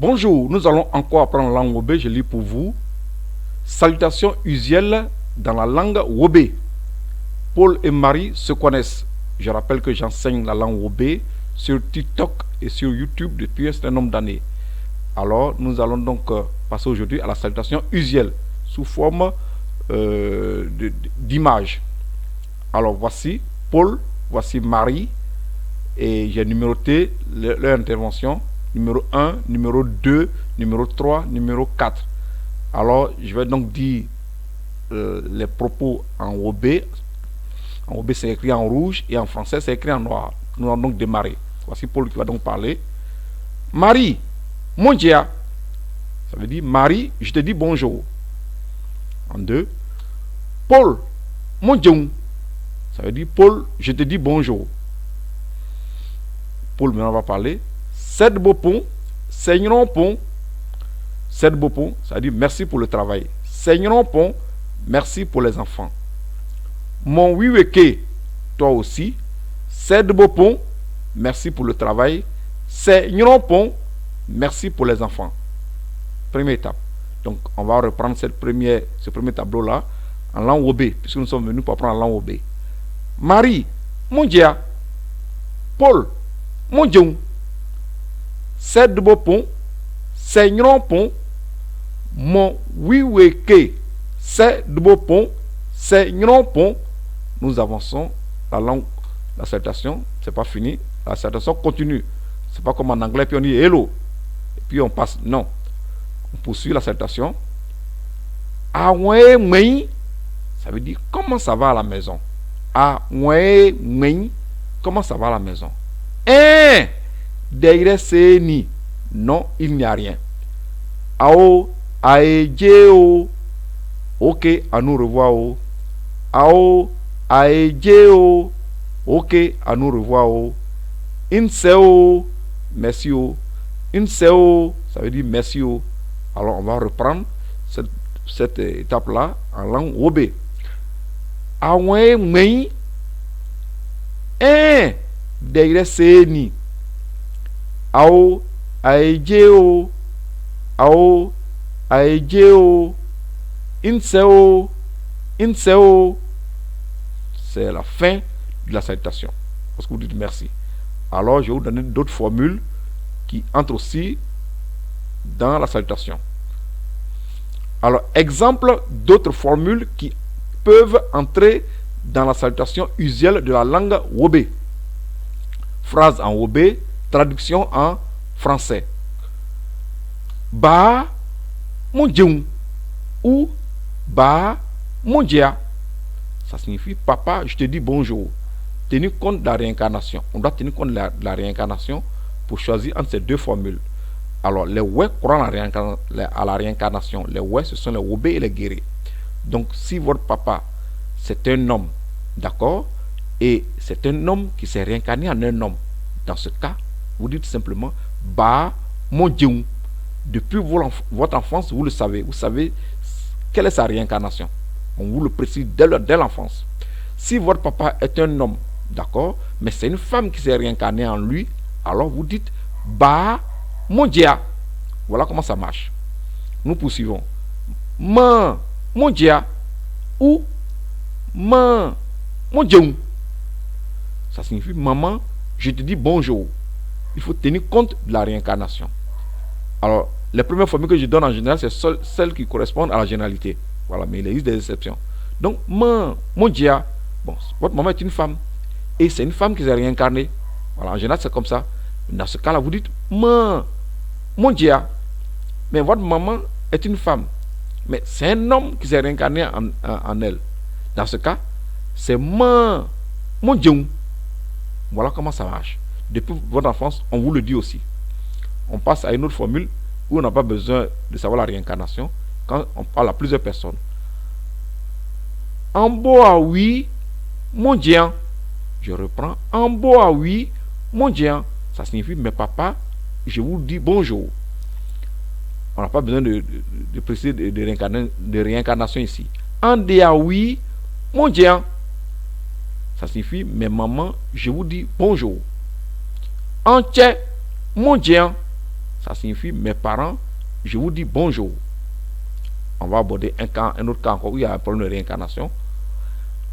Bonjour, nous allons encore apprendre la langue Wobé. Je lis pour vous. Salutations usuelles dans la langue Wobé. Paul et Marie se connaissent. Je rappelle que j'enseigne la langue Wobé sur TikTok et sur YouTube depuis un certain nombre d'années. Alors, nous allons donc passer aujourd'hui à la salutation usuelle sous forme d'image. Alors, voici Paul, voici Marie, et j'ai numéroté leur intervention. Numéro 1, numéro 2, numéro 3, numéro 4. Alors, je vais donc dire les propos en Wobé. En Wobé, c'est écrit en rouge et en français, c'est écrit en noir. Nous allons donc démarrer. Voici Paul qui va donc parler. Marie, mon Dieu. Ça veut dire, Marie, je te dis bonjour. En 2. Paul, mon Dieu. Ça veut dire, Paul, je te dis bonjour. Paul maintenant va parler. Cette beau pont, Seigneron pont. Cette beau pont, ça veut dire merci pour le travail. Seigneron pont, merci pour les enfants. Mon wiweke, toi aussi. Cette beau pont, merci pour le travail. Seigneron pont, merci pour les enfants. Première étape. Donc, on va reprendre ce premier tableau-là en langue Wobé, puisque nous sommes venus pour apprendre la langue Wobé. Marie, mon Dieu. Paul, mon Dieu. C'est de beau pont, Seigneron pont, mon wiweke, c'est de beau pont, Seigneron pont. Nous avançons la langue, la salutation, c'est pas fini, la salutation continue. C'est pas comme en anglais, puis on dit hello, et puis on passe, non. On poursuit la salutation. Aoué, ça veut dire comment ça va à la maison. Aoué, comment ça va à la maison. Derrière c'est ni. Non, il n'y a rien. Ao, aejeo. Ok, à nous revoir. Ao, aejeo. Ok, à nous revoir. Inseo, merci. Inseo, ça veut dire merci. Alors on va reprendre cette étape-là en langue Wobé. Aoué, mei. Derrière c'est ni. Ao, aejeo. Ao, aejeo. Inseo. Inseo. C'est la fin de la salutation. Parce que vous dites merci. Alors, je vais vous donner d'autres formules qui entrent aussi dans la salutation. Alors, exemple d'autres formules qui peuvent entrer dans la salutation usuelle de la langue Wobé. Phrase en Wobé, traduction en français. Ba, mon Dieu. Ou ba, mon Dieu. Ça signifie papa, je te dis bonjour. Tenir compte de la réincarnation. On doit tenir compte de la réincarnation pour choisir entre ces deux formules. Alors, les ouais croient à la réincarnation. Les ouais, ce sont les Wobé et les guéris. Donc, si votre papa, c'est un homme, d'accord, et c'est un homme qui s'est réincarné en un homme, dans ce cas, vous dites simplement Ba, mon Dieu. Depuis votre enfance, vous le savez. Vous savez quelle est sa réincarnation. On vous le précise dès l'enfance. Si votre papa est un homme, d'accord, mais c'est une femme qui s'est réincarnée en lui, alors vous dites Ba, mon Dieu. Voilà comment ça marche. Nous poursuivons. Mon Dieu. Ou mon Dieu. Ça signifie maman, je te dis bonjour. Il faut tenir compte de la réincarnation. Alors, les premières formules que je donne en général, c'est celles qui correspondent à la généralité. Voilà, mais il existe des exceptions. Donc, mon Dieu, bon, votre maman est une femme. Et c'est une femme qui s'est réincarnée. Voilà, en général, c'est comme ça. Dans ce cas-là, vous dites mon Dieu. Mais votre maman est une femme. Mais c'est un homme qui s'est réincarné en elle. Dans ce cas, c'est mon Dieu. Voilà comment ça marche. Depuis votre enfance, on vous le dit aussi. On passe à une autre formule où on n'a pas besoin de savoir la réincarnation quand on parle à plusieurs personnes. En boa oui, mon Dieu. Je reprends. En boa oui, mon Dieu. Ça signifie, mais papa, je vous dis bonjour. On n'a pas besoin de préciser de réincarnation ici. En dia oui, mon Dieu. Ça signifie, mais maman, je vous dis bonjour. En tchè, mon Dieu. ça signifie mes parents, je vous dis bonjour. On va aborder un autre cas encore où il y a un problème de réincarnation.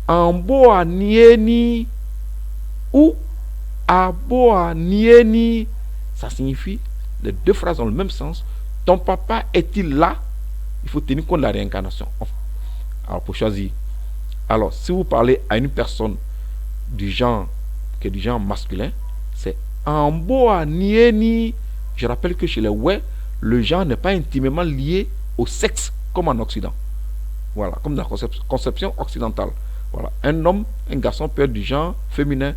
Amboa nieni ou aboa nieni, ça signifie, les deux phrases ont le même sens. Ton papa est-il là? Il faut tenir compte de la réincarnation. Alors, pour choisir. Alors, si vous parlez à une personne du genre, qui est du genre masculin, c'est Amboa nieni. Je rappelle que chez les ouais, le genre n'est pas intimement lié au sexe, comme en Occident. Voilà, comme dans la conception occidentale. Voilà, un garçon peut être du genre féminin,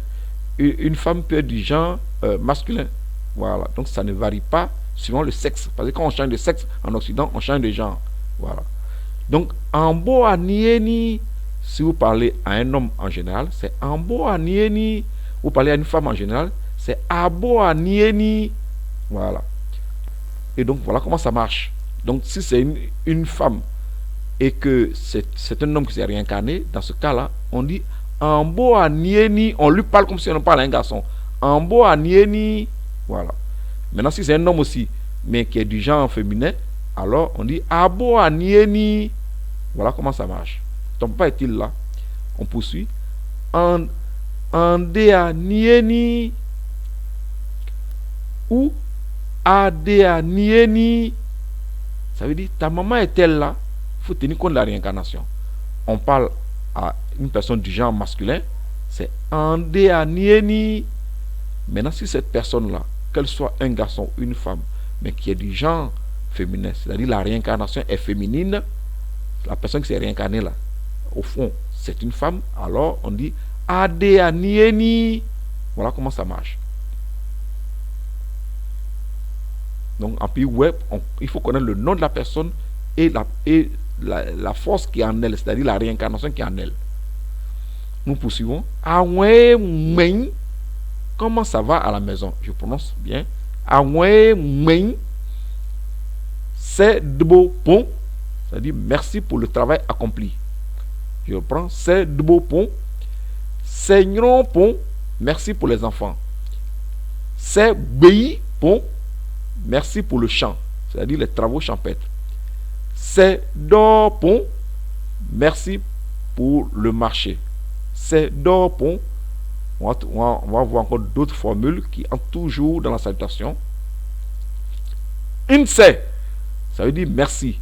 une femme peut être du genre masculin. Voilà, donc ça ne varie pas suivant le sexe. Parce que quand on change de sexe en Occident, on change de genre. Voilà. Donc, Amboa nieni, si vous parlez à un homme en général, c'est Amboa nieni. Vous parlez à une femme en général, c'est Aboa nieni. Voilà. Et donc, voilà comment ça marche. Donc, si c'est une femme et que c'est un homme qui s'est réincarné, dans ce cas-là, on dit Amboa nieni. On lui parle comme si on parle à un garçon. Amboa nieni. Voilà. Maintenant, si c'est un homme aussi, mais qui est du genre féminin, alors on dit Aboa nieni. Voilà comment ça marche. Ton papa est-il là? On poursuit. Andea nieni ou Adea nieni. Ça veut dire ta maman est-elle là? Il faut tenir compte de la réincarnation. On parle à une personne du genre masculin, c'est Andea nieni. Maintenant, si cette personne-là, qu'elle soit un garçon ou une femme, mais qui est du genre féminin, c'est-à-dire la réincarnation est féminine, la personne qui s'est réincarnée là, au fond, c'est une femme, alors on dit Adea nieni. Voilà comment ça marche. Donc, en pays web, il faut connaître le nom de la personne et la force qui est en elle, c'est-à-dire la réincarnation qui est en elle. Nous poursuivons. Comment ça va à la maison? Je prononce bien. C'est de beau pont. C'est-à-dire merci pour le travail accompli. Je reprends. C'est de beau pont. Seigneur pont. Merci pour les enfants. C'est Béi pont. Merci pour le champ. C'est-à-dire les travaux champêtres. C'est d'or pont. Merci pour le marché. C'est d'or pont. On va voir encore d'autres formules qui entrent toujours dans la salutation. Inse, ça veut dire merci.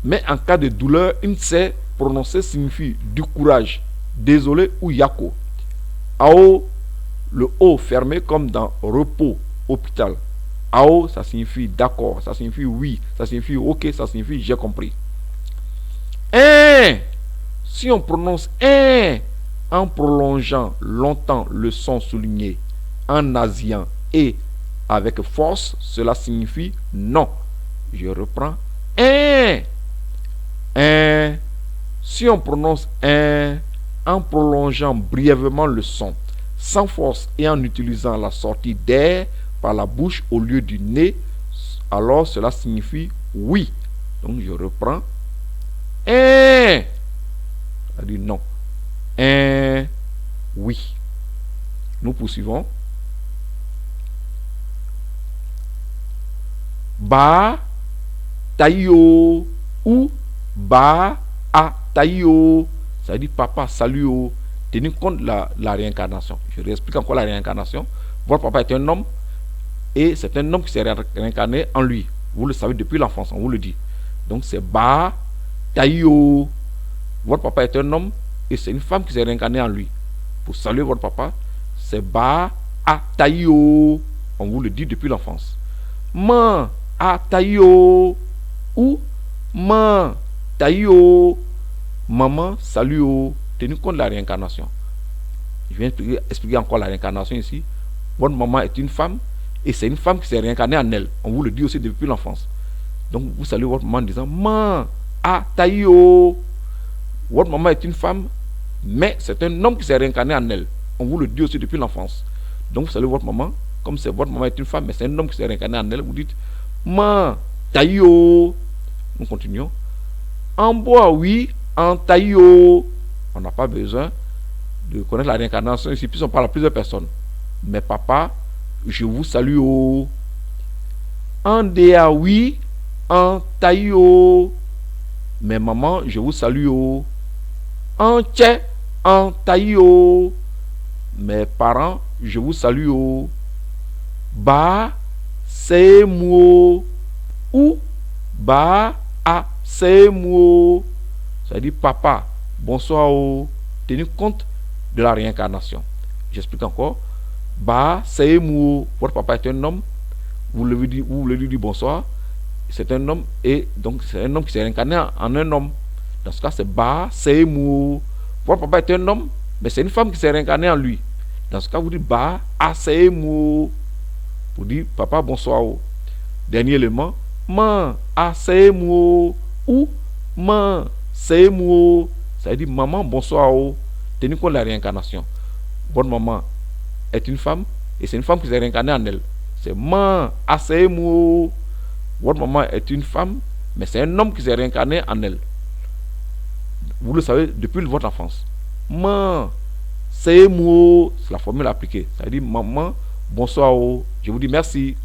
Mais en cas de douleur, inse prononcé signifie du courage, désolé ou yako. Ao, le O fermé comme dans repos, hôpital. Ao, ça signifie d'accord, ça signifie oui, ça signifie ok, ça signifie j'ai compris. Si on prononce en prolongeant longtemps le son souligné, en nasiant et avec force, cela signifie non. Je reprends. Si on prononce en prolongeant brièvement le son, sans force et en utilisant la sortie d'air par la bouche au lieu du nez, alors cela signifie oui. Donc je reprends. Ça dit non. Oui. Nous poursuivons. Ba taïo ou ba a taïo. Ça dit papa salut. Tenez compte de la réincarnation. Je réexplique encore la réincarnation. Votre papa est un homme et c'est un homme qui s'est réincarné en lui. Vous le savez depuis l'enfance, on vous le dit. Donc c'est ba taïo. Votre papa est un homme et c'est une femme qui s'est réincarnée en lui. Pour saluer votre papa, c'est ba a taïo. On vous le dit depuis l'enfance. Ma a taïo ou ma taïo. Maman, salut. Tenez compte de la réincarnation. Je viens expliquer encore la réincarnation ici. Votre maman est une femme et c'est une femme qui s'est réincarnée en elle. On vous le dit aussi depuis l'enfance. Donc vous saluez votre maman en disant ma a taïo. Votre maman est une femme, mais c'est un homme qui s'est réincarné en elle. On vous le dit aussi depuis l'enfance. Donc vous saluez votre maman, comme c'est votre maman est une femme, mais c'est un homme qui s'est réincarné en elle. Vous dites ma taïo. Nous continuons. En bois, oui, en taïo. On n'a pas besoin de connaître la réincarnation ici, puisqu'on parle à plusieurs personnes. Mais papa, je vous salue. Un déa oui, un taillot. Mais maman, je vous salue. Oh. Un tché, un taillot. Mes parents, je vous salue. Oh. Ba, c'est moi. Ou, ba, a, c'est moi. Ça veut dire papa, bonsoir. Oh. Tenez compte de la réincarnation. J'explique encore. Ba, c'est moi. Votre papa est un homme. Vous lui dites bonsoir. C'est un homme. Et donc, c'est un homme qui s'est réincarné en un homme. Dans ce cas, c'est Ba, c'est moi. Votre papa est un homme. Mais c'est une femme qui s'est réincarnée en lui. Dans ce cas, vous dites Ba, a, c'est moi. Vous dites papa, bonsoir. Dernier élément. Man, a, c'est moi. Ou, man, c'est moi. Ça veut dire maman, bonsoir. Tenez compte de la réincarnation. Votre maman est une femme et c'est une femme qui s'est réincarnée en elle. C'est man, assez mou. Votre maman est une femme, mais c'est un homme qui s'est réincarné en elle. Vous le savez depuis votre enfance. Man, c'est mou. C'est la formule appliquée. Ça veut dire maman, bonsoir. Je vous dis merci.